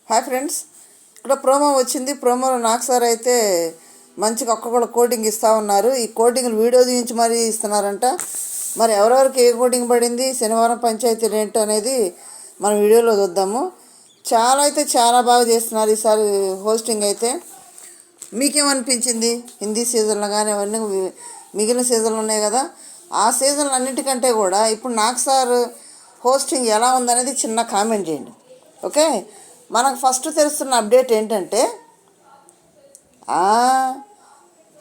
Hi friends, ఇక్కడ promo వచ్చింది. ప్రోమోలో నాకు సార్ అయితే మంచిగా ఒక్కొక్కరు కోటింగ్ ఇస్తూ ఉన్నారు. ఈ కోటింగ్లు వీడియో తీయించి మరీ ఇస్తున్నారంట. మరి ఎవరెవరికి ఏ కోటింగ్ పడింది, శనివారం పంచాయతీలు ఏంటో అనేది మన వీడియోలో చూద్దాము. చాలా బాగా చేస్తున్నారు ఈసారి హోస్టింగ్ అయితే. మీకేమనిపించింది? హిందీ సీజన్లో కానీ అవన్నీ మిగిలిన సీజన్లు ఉన్నాయి కదా, ఆ సీజన్లు అన్నిటికంటే కూడా ఇప్పుడు నాకు సార్ హోస్టింగ్ ఎలా ఉందనేది చిన్న కామెంట్ చేయండి. ఓకే, మనకు ఫస్ట్ తెలుస్తున్న అప్డేట్ ఏంటంటే,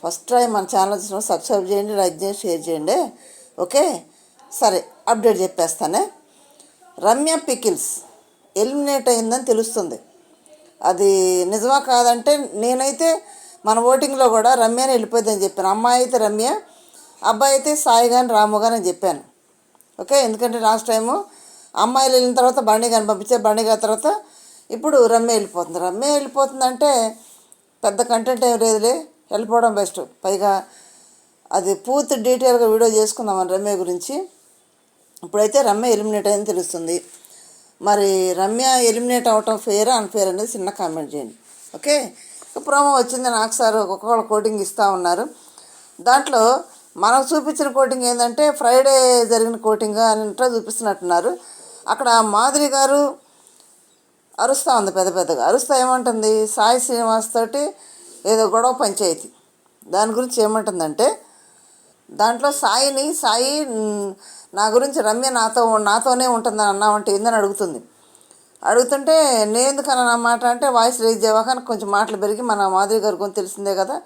ఫస్ట్ టైం మన ఛానల్ సబ్స్క్రైబ్ చేయండి, లైక్ చేయండి, షేర్ చేయండి. ఓకే, సరే అప్డేట్ చెప్పేస్తానే. రమ్య పికిల్స్ ఎలిమినేట్ అయిందని తెలుస్తుంది. అది నిజమా కాదంటే, నేనైతే మన ఓటింగ్లో కూడా రమ్యని వెళ్ళిపోయిందని చెప్పాను. అమ్మాయి అయితే రమ్య, అబ్బాయి అయితే సాయి కానీ రాము కానీ అని చెప్పాను. ఓకే, ఎందుకంటే లాస్ట్ టైము అమ్మాయిలు వెళ్ళిన తర్వాత బండి కానీ పంపించారు. బండి గారి తర్వాత ఇప్పుడు రమ్య వెళ్ళిపోతుంది. రమ్య వెళ్ళిపోతుందంటే పెద్ద కంటెంట్ ఏం లేదులే, వెళ్ళిపోవడం బెస్ట్. పైగా అది పూర్తి డీటెయిల్గా వీడియో చేసుకుందామని రమ్య గురించి. ఇప్పుడైతే రమ్య ఎలిమినేట్ అయింది తెలుస్తుంది. మరి రమ్య ఎలిమినేట్ అవ్వటం ఫెయిర్ అన్ఫెయిర్ అనేది చిన్న కామెంట్ చేయండి. ఓకే, ప్రోమో వచ్చింది. నాకు సార్ ఒక్కొక్కరు కోటింగ్ ఇస్తూ ఉన్నారు. దాంట్లో మనకు చూపించిన కోటింగ్ ఏంటంటే ఫ్రైడే జరిగిన కోటింగ్ అని చూపిస్తున్నట్టున్నారు. అక్కడ మాధురి గారు అరుస్తూ ఉంది, పెద్దగా అరుస్తూ ఏమంటుంది, సాయి శ్రీనివాస్ తోటి ఏదో గొడవ పంచాయతీ. దాని గురించి ఏమంటుందంటే, దాంట్లో సాయి నా గురించి రమ్య నాతోనే ఉంటుందని అన్నామంటే ఏందని అడుగుతుంటే నేను ఎందుకన్నా నా మాట అంటే వాయిస్ రేజ్ చేయవాక కొంచెం మాటలు పెరిగి మన మాధురి గారు కొంచెం తెలిసిందే కదా,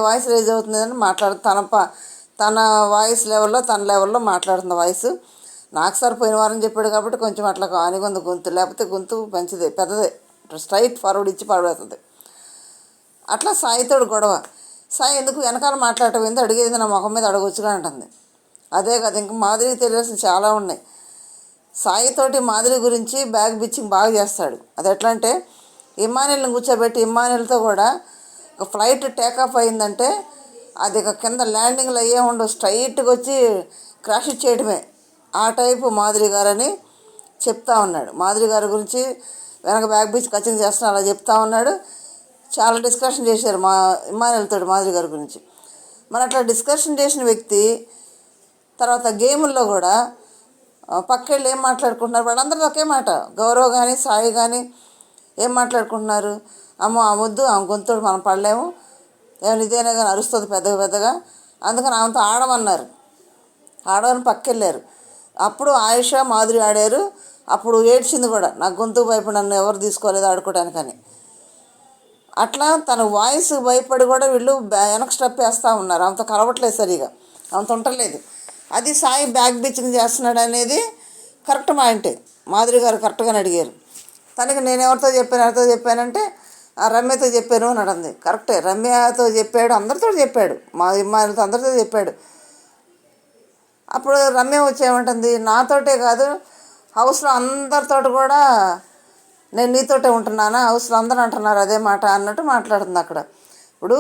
వాయిస్ రేజ్ అవుతుందని తన వాయిస్ తన లెవెల్లో మాట్లాడుతుంది వాయిస్. నాకు సార్ పోయిన వారం చెప్పాడు కాబట్టి కొంచెం అట్లా ఆనిగొంది గొంతు, లేకపోతే గొంతు మంచిదే, పెద్దదే, స్ట్రైట్ ఫార్వర్డ్ ఇచ్చి పడబడుతుంది. అట్లా సాయితోడు గొడవ. సాయి ఎందుకు వెనకాల మాట్లాడటం ఏందో, అడిగేది నా ముఖం మీద అడగొచ్చుగా అంటుంది. అదే కదా, ఇంకా మాధురికి తెలియాల్సిన చాలా ఉన్నాయి. సాయితోటి మాధురి గురించి బ్యాగ్ బిచ్చింగ్ బాగా చేస్తాడు. అది ఎట్లా అంటే, ఇమ్మానుయల్ని కూర్చోబెట్టి ఇమ్మానుయల్తో కూడా ఒక ఫ్లైట్ టేకాఫ్ అయిందంటే అది ఇక కింద ల్యాండింగ్లు అయ్యే ఉండవు, స్ట్రైట్గా వచ్చి క్రాష్ చేయడమే. ఆ టైపు మాధురి గారని చెప్తా ఉన్నాడు. మాధురి గారి గురించి వెనక బ్యాగ్ బీచ్ కచింగ్ చేస్తున్నా అలా చెప్తా ఉన్నాడు. చాలా డిస్కషన్ చేశారు ఇమ్మానుయల్తో మాధురి గారి గురించి. మరి అట్లా డిస్కషన్ చేసిన వ్యక్తి తర్వాత గేముల్లో కూడా పక్కెళ్ళు ఏం మాట్లాడుకుంటున్నారు, వాళ్ళందరూ ఒకే మాట. గౌరవ్ కానీ సాయి కానీ ఏం మాట్లాడుకుంటున్నారు, అమ్మో ఆ ముద్దు ఆమె గొంతుడు మనం పడలేము, ఏమైనా ఇదేనే కానీ అరుస్తుంది పెద్దగా, అందుకని ఆమెతో ఆడమని పక్కెళ్ళారు. అప్పుడు ఆయుష మాధురి ఆడారు. అప్పుడు ఏడ్చింది కూడా, నాకు గొంతు భయపడి నన్ను ఎవరు తీసుకోలేదు ఆడుకోవడానికని. అట్లా తన వాయిస్ భయపడి కూడా వీళ్ళు వెనక్కి స్టెప్ వేస్తూ ఉన్నారు. ఆమెతో కలవట్లేదు, సరిగా ఆమెతో ఉండలేదు. అది సాయి బ్యాగ్ బిచ్చింగ్ చేస్తున్నాడు అనేది కరెక్ట్ పాయింటే. మాధురి గారు కరెక్ట్గానే అడిగారు. తనకి నేను ఎవరితో చెప్పానంటే రమ్యతో చెప్పాను అని అడిగింది. కరెక్టే, రమ్యతో చెప్పాడు, అందరితో చెప్పాడు, మా ఇమ్మాయిలతో అందరితో చెప్పాడు. అప్పుడు రమ్య వచ్చేమంటుంది, నాతోటే కాదు హౌస్లో అందరితో కూడా నేను నీతోటే ఉంటున్నానా, హౌస్లో అందరూ అంటున్నారు అదే మాట అన్నట్టు మాట్లాడుతుంది అక్కడ. ఇప్పుడు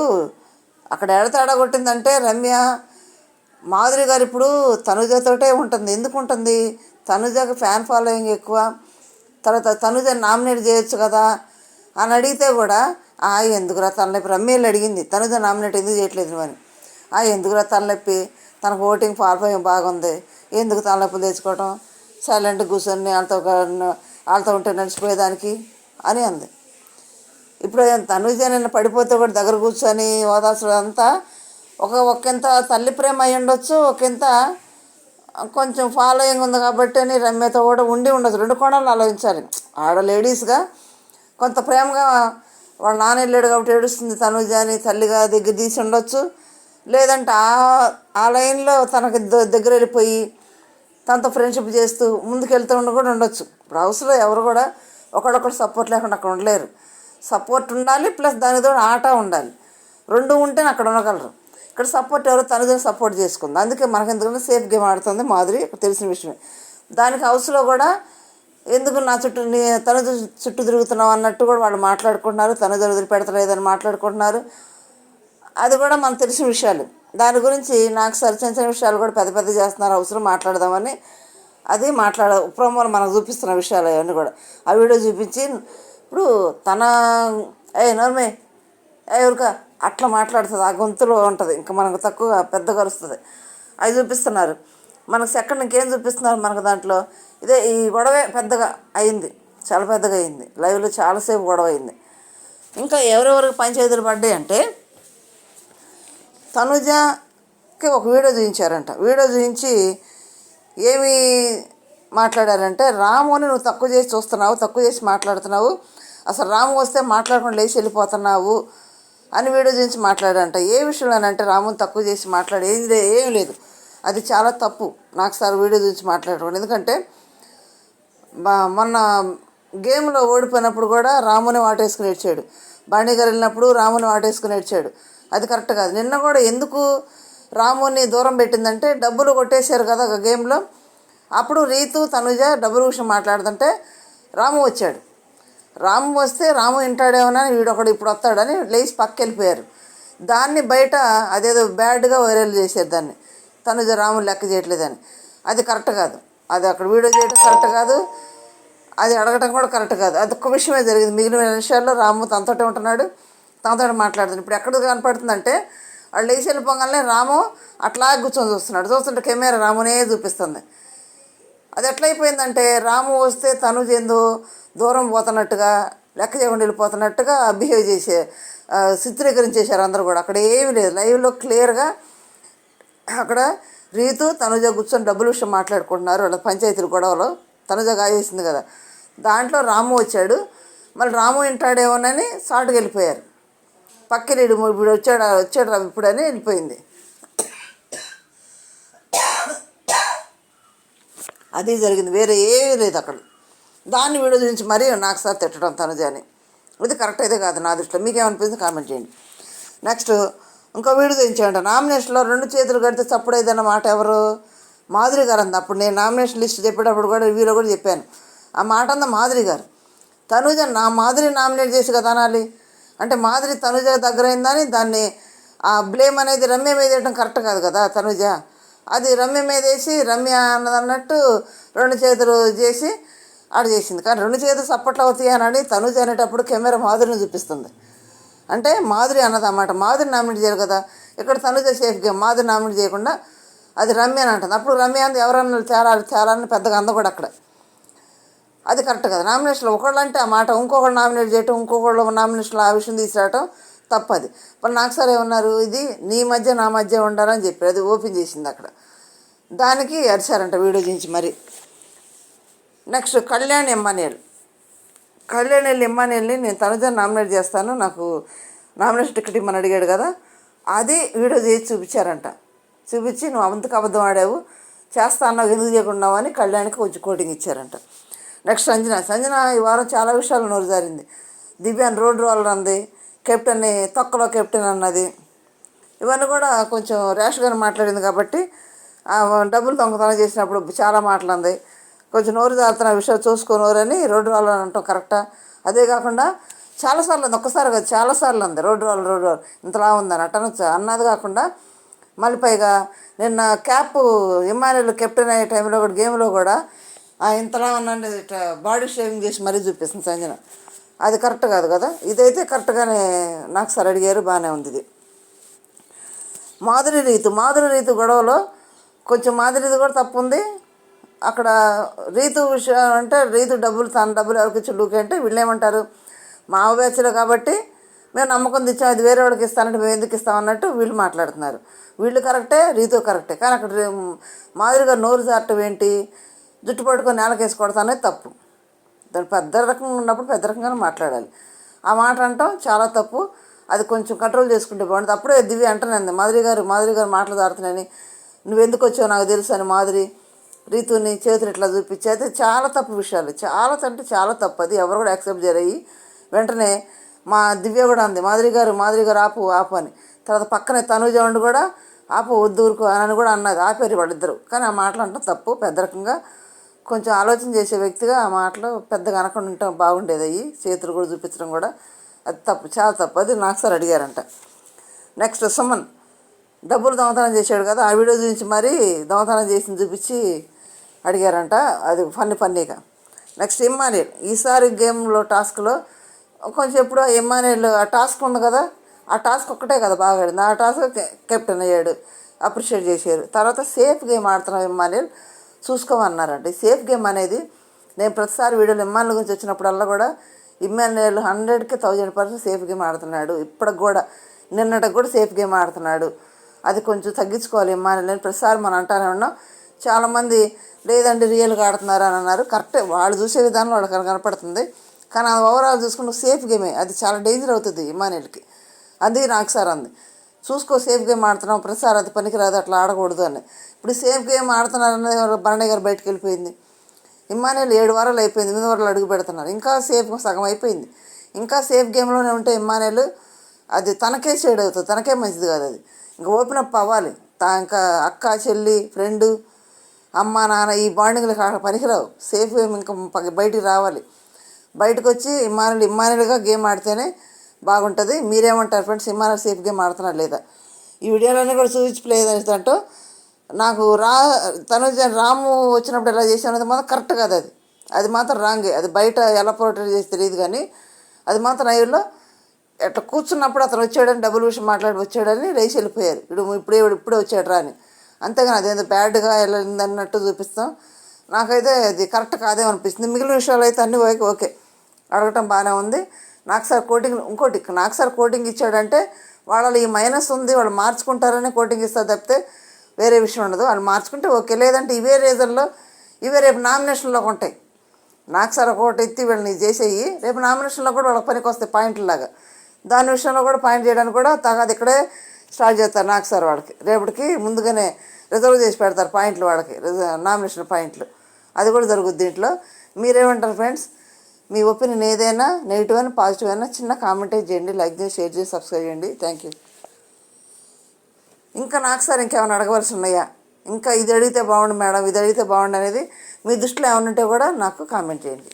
అక్కడ ఎడతేడా కొట్టిందంటే రమ్య మాధురి గారు ఇప్పుడు తనుజతోటే ఉంటుంది. ఎందుకు ఉంటుంది, తనుజకి ఫ్యాన్ ఫాలోయింగ్ ఎక్కువ. తర్వాత తనుజని నామినేట్ చేయొచ్చు కదా అని అడిగితే కూడా ఎందుకురా తలనొప్పి, రమ్యలు అడిగింది తనుజ నామినేట్ ఎందుకు చేయట్లేదు అని. ఎందుకురా తలనొప్పి, తనకు ఓటింగ్ ఫాలోయింగ్ బాగుంది, ఎందుకు తలనొప్పులు తెచ్చుకోవటం, సైలెంట్ కూర్చొని వాళ్ళతో ఉంటే నడిచిపోయేదానికి అని అంది. ఇప్పుడు తనుజ నిన్న పడిపోతే కూడా దగ్గర కూర్చొని ఓదార్చడం అంతా ఒకంత తల్లి ప్రేమ అయి ఉండొచ్చు, ఒకంత కొంచెం ఫాలోయింగ్ ఉంది కాబట్టి అని రమ్యతో కూడా ఉండొచ్చు. రెండు కోణాలు ఆలోచించాలి. లేడీస్గా కొంత ప్రేమగా వాళ్ళ నాన్న వెళ్ళాడు కాబట్టి ఏడుస్తుంది తనుజ అని తల్లిగా దగ్గర తీసి ఉండొచ్చు. లేదంటే ఆ లైన్లో తనకు దగ్గర వెళ్ళిపోయి తనతో ఫ్రెండ్షిప్ చేస్తూ ముందుకు కూడా ఉండొచ్చు. ఇప్పుడు హౌస్లో ఎవరు కూడా ఒకడొకడు సపోర్ట్ లేకుండా అక్కడ ఉండలేరు. సపోర్ట్ ఉండాలి, ప్లస్ దానితో ఆట ఉండాలి. రెండు ఉంటేనే అక్కడ ఉండగలరు. ఇక్కడ సపోర్ట్ ఎవరో తనతో సపోర్ట్ చేసుకుంది. అందుకే మనకు ఎందుకంటే సేఫ్ గేమ్ ఆడుతుంది మాధురి, తెలిసిన విషయమే. దానికి హౌస్లో కూడా ఎందుకు నా తనుజ చుట్టూ తిరుగుతున్నావు అన్నట్టు కూడా వాళ్ళు మాట్లాడుకుంటున్నారు. తనుజ వదిలిపెడతలేదని మాట్లాడుకుంటున్నారు. అది కూడా మనకు తెలిసిన విషయాలు. దాని గురించి నాకు చిన్న విషయాలు కూడా పెద్ద చేస్తున్నారు, అవసరం మాట్లాడదామని. అది ప్రోమోలు మనకు చూపిస్తున్న విషయాలు అవన్నీ కూడా ఆ వీడియో చూపించి ఇప్పుడు తన నోర్మే ఎవరికా అట్లా మాట్లాడుతుంది, ఆ గొంతులో ఉంటుంది, ఇంకా మనకు తక్కువ పెద్దగా వస్తుంది. అవి చూపిస్తున్నారు మనకు. సెకండ్ ఇంకేం చూపిస్తున్నారు మనకు దాంట్లో? ఇదే ఈ గొడవే పెద్దగా అయింది, చాలా పెద్దగా అయింది, లైవ్లో చాలాసేపు గొడవ అయింది. ఇంకా ఎవరెవరికి పంచాయతీలు పడ్డాయి అంటే, తనుజకి ఒక వీడియో చూపించారంట. వీడియో చూపించి ఏమి మాట్లాడారంటే, రాముని నువ్వు తక్కువ చేసి చూస్తున్నావు, తక్కువ చేసి మాట్లాడుతున్నావు, అసలు రాము వస్తే మాట్లాడకుండా లేచి వెళ్ళిపోతున్నావు అని వీడియో చూపించి మాట్లాడారంట. ఏ విషయంలోనంటే రాముని తక్కువ చేసి మాట్లాడేది ఏం లేదు, అది చాలా తప్పు. నాకు సార్ వీడియో చూపించి మాట్లాడకూడదు. ఎందుకంటే మొన్న గేమ్లో ఓడిపోయినప్పుడు కూడా రాముని వాటేసుకుని ఏడ్చాడు, బాణీ గారు వెళ్ళినప్పుడు రాముని వాటేసుకుని ఏడ్చాడు. అది కరెక్ట్ కాదు. నిన్న కూడా ఎందుకు రాముని దూరం పెట్టిందంటే, డబ్బులు కొట్టేశారు కదా గేమ్లో. అప్పుడు రీతు తనుజ డబ్బుల విషయం మాట్లాడుతుంటే రాము వచ్చాడు. రాము వస్తే రాము వింటాడేమోనని వీడొకడు ఇప్పుడు వస్తాడని లేచి పక్కకి వెళ్ళిపోయారు. దాన్ని బయట అదేదో బ్యాడ్గా వైరల్ చేశారు దాన్ని, తనుజ రాముని లెక్క చేయట్లేదని. అది కరెక్ట్ కాదు. అది అక్కడ వీడియో చేయడం కరెక్ట్ కాదు, అది అడగటం కూడా కరెక్ట్ కాదు. అది ఒక్క విషయమే జరిగింది. మిగిలిన విషయాల్లో రాము తనతోటే ఉంటున్నాడు, తనతో మాట్లాడుతున్నాడు. ఇప్పుడు ఎక్కడ కనపడుతుందంటే, వాళ్ళు లేచి వెళ్ళిపోగానే రాము అట్లా కూర్చొని చూస్తుంటే కెమెరా రామునే చూపిస్తుంది. అది ఎట్లయిపోయిందంటే, రాము వస్తే తనుజ ఏందో దూరం పోతున్నట్టుగా, లెక్క చేయకుండా వెళ్ళిపోతున్నట్టుగా బిహేవ్ చిత్రీకరించేశారు అందరూ కూడా. అక్కడ ఏమీ లేదు, లైవ్లో క్లియర్గా అక్కడ రీతు తనుజ కూర్చొని డబ్బుల విషయం మాట్లాడుకుంటున్నారు. వాళ్ళ పంచాయతీల గొడవలో తనుజ గాయేసింది కదా, దాంట్లో రాము వచ్చాడు. మళ్ళీ రాము వింటాడేమోనని షార్ట్కి వెళ్ళిపోయారు. పక్కన ఇప్పుడు వచ్చాడు ఇప్పుడని వెళ్ళిపోయింది. అది జరిగింది, వేరే ఏమీ లేదు అక్కడ. దాన్ని వీడియో గురించి మరీ నాకు సార్ తిట్టడం తనుజని, ఇది కరెక్ట్ అయితే కాదు నా దృష్టిలో. మీకేమనిపించింది కామెంట్ చేయండి. నెక్స్ట్ ఇంకో వీడియో తెచ్చాయంట, నామినేషన్లో 2 చేతులు కడితే చప్పుడు ఏదన్న మాట ఎవరు? మాధురి గారు అంది. అప్పుడు నేను నామినేషన్ లిస్ట్ చెప్పేటప్పుడు కూడా రివ్యూలో కూడా చెప్పాను, ఆ మాట అందా మాధురి గారు. తనుజ మాధురి నామినేట్ చేసి కదా అనాలి. అంటే మాధురి తనుజ దగ్గర అయిందని దాన్ని ఆ బ్లేమ్ అనేది రమ్య మీద వేయడం కరెక్ట్ కాదు కదా. తనుజ అది రమ్య మీద వేసి రమ్య అన్నదన్నట్టు 2 చేతులు చేసి ఆడు చేసింది. కానీ 2 చేతులు సప్పట్లు అవుతాయి అని తనుజ అనేటప్పుడు కెమెరా మాధురిని చూపిస్తుంది. అంటే మాధురి అన్నదన్నమాట, మాధురి నామినేట్ చేయాలి కదా. ఇక్కడ Tanuja safe game, Madhuri nominate చేయకుండా అది రమ్య అని అంటుంది. అప్పుడు రమ్య అంది ఎవరన్నా చాలా అని పెద్దగా అంద కూడా అక్కడ. అది కరెక్ట్ కదా. నామినేషన్లో ఒకళ్ళు అంటే ఆ మాట, ఇంకొకళ్ళు నామినేట్ చేయటం, ఇంకొకళ్ళు నామినేషన్లో ఆ విషయం తీసుకురావటం తప్పది. మరి నాకు సార్ ఏమన్నారు, ఇది నీ మధ్య నా మధ్య ఉండాలని చెప్పి అది ఓపెన్ చేసింది అక్కడ. దానికి అరిచారంట వీడియో చేయించి మరి. నెక్స్ట్ కళ్యాణ్ ఎమ్మానియల్ని నేను తనుజని నామినేట్ చేస్తాను, నాకు నామినేషన్ టికెట్ ఇమ్మని అడిగాడు కదా, అది వీడియో చేసి చూపించారంట. చూపించి నువ్వు అంతకు అబద్ధం ఆడావు, చేస్తా అన్నావు, ఎందుకు చేయకున్నావు అని కళ్యాణ్కి కొంచెం కోటింగ్ ఇచ్చారంట. నెక్స్ట్ సంజన ఈ వారం చాలా విషయాలు నోరు జారింది. దివ్యాన్ రోడ్ రోలర్ అంది, కెప్టెన్ని తొక్కలో కెప్టెన్ అన్నది. ఇవన్నీ కూడా కొంచెం ర్యాష్గానే మాట్లాడింది కాబట్టి డబ్బులు దొంగతనం చేసినప్పుడు చాలా మాటలంది. కొంచెం నోరు జారుతున్న విషయాలు చూసుకోనోరని రోడ్డు రోలర్ అంటాం కరెక్టా? అదే కాకుండా చాలాసార్లు అంది, ఒక్కసారి కాదు చాలాసార్లు అంది రోడ్డు రోలర్ ఇంతలా ఉందని అట్టనొచ్చు అన్నది. కాకుండా మళ్ళీ పైగా నిన్న క్యాప్ ఇమ్మానుయల్ కెప్టెన్ అయ్యే టైంలో కూడా గేమ్లో కూడా ఇంతలా ఉన్నాండి బాడీ షేవింగ్ చేసి మరీ చూపిస్తుంది సంజన. అది కరెక్ట్ కాదు కదా. ఇదైతే కరెక్ట్గానే నాకు సార్ అడిగారు, బాగానే ఉంది. ఇది మాధురి రీతు గొడవలో కొంచెం మాధురిది కూడా తప్పు ఉంది అక్కడ. రీతు విషయం అంటే రీతు తన డబ్బులు ఎవరికి ఇచ్చి డూకే అంటే వీళ్ళు ఏమంటారు, మా బ్యాచ్లో కాబట్టి మేము నమ్మకం తెచ్చాం, అది వేరే వాడికి ఇస్తానంటే మేము ఎందుకు ఇస్తామన్నట్టు వీళ్ళు మాట్లాడుతున్నారు. వీళ్ళు కరెక్టే, రీతు కరెక్టే. కానీ అక్కడ మాధురి గారు నోరు జారటం ఏంటి, జుట్టు పట్టుకొని నేలకేసి కొడతానేది తప్పు. దాని పెద్ద రకంగా ఉన్నప్పుడు పెద్ద రకంగానే మాట్లాడాలి. ఆ మాట అంటాం చాలా తప్పు. అది కొంచెం కంట్రోల్ చేసుకుంటే బాగుంటుంది. అప్పుడే దివ్య అంటానంది మాధురి గారు మాటలు జారుతున్నాయని, నువ్వెందుకు వచ్చావు నాకు తెలుసు అని మాధురి రీతుని చేతులు ఇట్లా చూపించి, అయితే చాలా తప్పు విషయాలు, చాలా అంటే చాలా తప్పు. అది ఎవరు కూడా యాక్సెప్ట్ చేయరయ్యి. వెంటనే మా దివ్య కూడా అంది మాధురి గారు ఆపు అని. తర్వాత పక్కనే తనుజ ఉండి కూడా ఆపు వద్దు ఊరుకో అని కూడా అన్నది. ఆపేరు వాళ్ళిద్దరు. కానీ ఆ మాటలు అంటాం తప్పు. పెద్ద రకంగా కొంచెం ఆలోచన చేసే వ్యక్తిగా ఆ మాటలు పెద్దగా అనకుండా ఉంటాం బాగుండేది. అయ్యి చేతులు కూడా చూపించడం కూడా అది తప్పు, చాలా తప్పు. అది నాకు సార్ అడిగారంట. నెక్స్ట్ సుమన్ డబ్బులు దొంగతనం చేశాడు కదా, ఆ వీడియో చూపించి మరీ దొంగతనం చేసింది చూపించి అడిగారంట. అది ఫన్నీగా. నెక్స్ట్ ఇమ్మానుయల్ ఈసారి గేమ్లో టాస్క్లో కొంచెం ఎప్పుడు ఎమ్మానేల్ ఆ టాస్క్ ఉంది కదా, ఆ టాస్క్ ఒక్కటే కదా బాగా ఆడింది, ఆ టాస్క్ కెప్టెన్ అయ్యాడు, అప్రిషియేట్ చేశారు. తర్వాత సేఫ్ గేమ్ ఆడుతున్నాం ఎమ్మానేల్ చూసుకోమన్నారండి. సేఫ్ గేమ్ అనేది నేను ప్రతిసారి వీడియోలు ఇమ్మానుల గురించి వచ్చినప్పుడల్లా కూడా ఇమ్మానుయేల్ 100కి 1000% సేఫ్ గేమ్ ఆడుతున్నాడు. ఇప్పటికి కూడా నిన్నటికి కూడా సేఫ్ గేమ్ ఆడుతున్నాడు. అది కొంచెం తగ్గించుకోవాలి ఇమ్మానుయేల్ అని ప్రతిసారి మనం అంటానే ఉన్నాం. చాలామంది లేదండి రియల్గా ఆడుతున్నారు అని అన్నారు. కరెక్టే, వాళ్ళు చూసే విధానం వాళ్ళకి కనపడుతుంది. కానీ అది ఓవరాల్ చూసుకుంటే సేఫ్ గేమే, అది చాలా డేంజర్ అవుతుంది ఇమ్మానుయేల్కి. అది నాకు సార్ అంది చూసుకో సేఫ్ గేమ్ ఆడుతున్నాం ప్రతిసారి అది పనికిరాదు అట్లా ఆడకూడదు అని. ఇప్పుడు సేఫ్ గేమ్ ఆడుతున్నారని భరణి గారు బయటకు వెళ్ళిపోయింది. ఇమ్మానుయేల్ 7 వారాలు అయిపోయింది, 8 వారాలు అడుగు పెడుతున్నారు, ఇంకా సేఫ్ సగం అయిపోయింది. ఇంకా సేఫ్ గేమ్లోనే ఉంటే ఇమ్మానుయేల్ అది తనకే షేడ్ అవుతుంది, తనకే మంచిది కాదు. అది ఇంకా ఓపెన్ అప్ అవ్వాలి. ఇంకా అక్క చెల్లి ఫ్రెండు అమ్మ నాన్న ఈ బాండింగ్లు పనికిరావు. సేఫ్ గేమ్ ఇంకా బయటికి రావాలి. బయటకు వచ్చి ఇమ్మానుయేల్గా గేమ్ ఆడితేనే బాగుంటుంది. మీరేమంటారు ఫ్రెండ్స్, ఇమ్మానుయేల్ సేఫ్ గేమ్ ఆడుతున్నారు లేదా? ఈ వీడియోలన్నీ కూడా చూపించలేదంటూ నాకు తనుజ రాము వచ్చినప్పుడు ఎలా చేశాను అది మాత్రం కరెక్ట్ కాదు. అది మాత్రం రాంగే. అది బయట ఎలా పోర్ట్రేట్ చేసి తెలియదు కానీ అది మాత్రం లైవ్లో ఎట్లా కూర్చున్నప్పుడు అతను వచ్చాడని డబుల్ విషయం మాట్లాడి వచ్చాడని లేచి వెళ్ళిపోయారు. ఇప్పుడే వచ్చాడు రా అని. అంతేగాని అదేందో బ్యాడ్గా వెళ్ళింది అన్నట్టు చూపిస్తాం. నాకైతే అది కరెక్ట్ కాదేమో అనిపిస్తుంది. మిగిలిన విషయాలు అయితే అన్నీ ఓకే అడగటం బాగానే ఉంది. నాకు సార్ కోటింగ్ ఇచ్చాడంటే వాళ్ళు ఈ మైనస్ ఉంది వాళ్ళు మార్చుకుంటారని కోటింగ్ ఇస్తారు తప్పితే వేరే విషయం ఉండదు. వాళ్ళు మార్చుకుంటే ఓకే, లేదంటే ఇవే రీజన్లో ఇవే రేపు నామినేషన్లోకి ఉంటాయి. నాకు సార్ ఒకటి ఎత్తి వీళ్ళని చేసేయి రేపు నామినేషన్లో కూడా వాళ్ళకి పనికి వస్తాయి పాయింట్లలాగా. దాని విషయంలో కూడా పాయింట్ చేయడానికి కూడా తగాదు ఇక్కడే స్టార్ట్ చేస్తారు. నాకు సార్ వాళ్ళకి రేపటికి ముందుగానే రిజర్వ్ చేసి పెడతారు పాయింట్లు, వాళ్ళకి నామినేషన్ పాయింట్లు. అది కూడా జరుగుద్ది దీంట్లో. మీరేమంటారు ఫ్రెండ్స్? మీ ఒపీనియన్ ఏదైనా నెగిటివ్ అయినా పాజిటివ్ అయినా చిన్న కామెంట్ చేయండి, లైక్ చేసి షేర్ చేసి సబ్స్క్రైబ్ చేయండి. Thank you. ఇంకా నాకు సార్ ఇంకేమైనా అడగవలసి ఉన్నాయా, ఇంకా ఇది అడిగితే బాగుండు మేడం, ఇది అడిగితే బాగుండు అనేది మీ దృష్టిలో ఏమైనా ఉంటే కూడా నాకు కామెంట్ చేయండి.